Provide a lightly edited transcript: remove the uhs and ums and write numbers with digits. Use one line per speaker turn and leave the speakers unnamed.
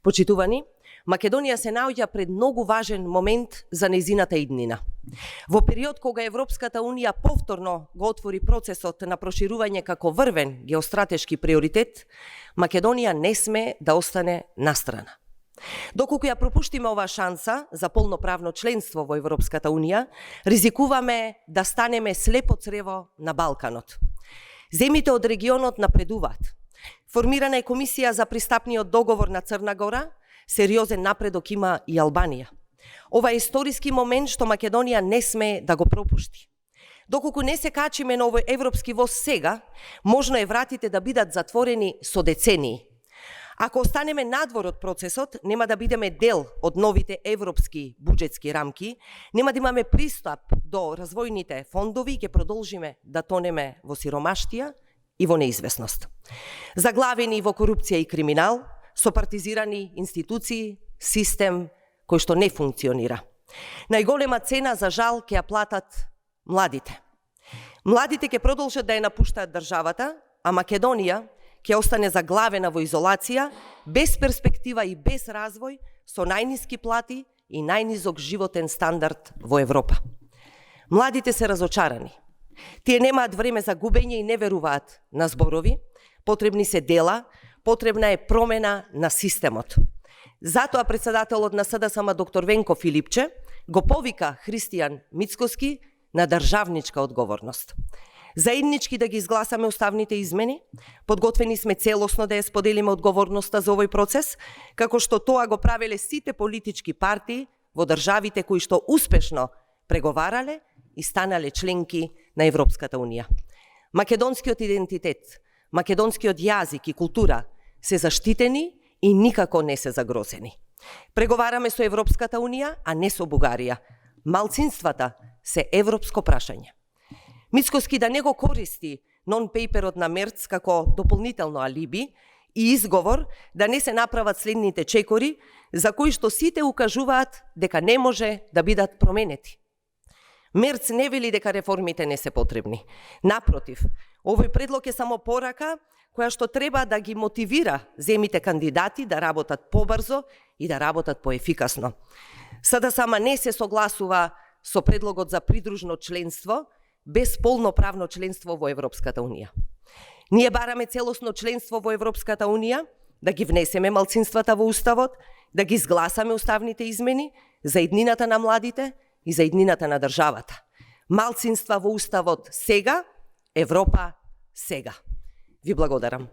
Почитувани, Македонија се наоѓа пред многу важен момент за нејзината иднина. Во период кога Европската Унија повторно го отвори процесот на проширување како врвен геостратешки приоритет, Македонија не сме да остане настрана. Доколку ја пропуштиме оваа шанса за полноправно членство во Европската Унија, ризикуваме да станеме слепо црево на Балканот. Земјите од регионот напредуваат. Формирана е комисија за пристапниот договор на Црна Гора, сериозен напредок има и Албанија. Ова е историски момент што Македонија не сме да го пропушти. Доколку не се качиме на овој европски воз сега, можно е вратите да бидат затворени со децении. Ако останеме надвор од процесот, нема да бидеме дел од новите европски буџетски рамки, нема да имаме пристап до развојните фондови и ќе продолжиме да тонеме во сиромаштија и во неизвестност. Заглавени во корупција и криминал, со партизирани институции, систем кој што не функционира. Најголема цена за жал ќе ја платат младите. Младите ќе продолжат да ја напуштаат државата, а Македонија ќе остане заглавена во изолација, без перспектива и без развој, со најниски плати и најнизок животен стандард во Европа. Младите се разочарани. Тие немаат време за губење и не веруваат на зборови, потребни се дела, потребна е промена на системот. Затоа председателот на СДСМ доктор Венко Филипче го повика Христијан Мицкоски на државничка одговорност. Заеднички да ги изгласаме уставните измени, подготвени сме целосно да ја споделиме одговорноста за овој процес, како што тоа го правеле сите политички партии во државите кои што успешно преговарале и станале членки на Европската Унија. Македонскиот идентитет, македонскиот јазик и култура се заштитени и никако не се загрозени. Преговараме со Европската Унија, а не со Бугарија. Малцинствата се европско прашање. Мицкоски да не го користи нон-пейперот на Мерц како дополнително алиби и изговор да не се направат следните чекори, за кои што сите укажуваат дека не може да бидат променети. Мерц не вели дека реформите не се потребни. Напротив, овој предлог е само порака која што треба да ги мотивира земите кандидати да работат побрзо и да работат поефикасно. СДСМ не се согласува со предлогот за придружно членство без полноправно членство во Европската Унија. Ние бараме целосно членство во Европската Унија, да ги внесеме малцинствата во Уставот, да ги изгласаме уставните измени за иднината на младите и за иднината на државата. Малцинства во Уставот сега, Европа сега. Ви благодарам.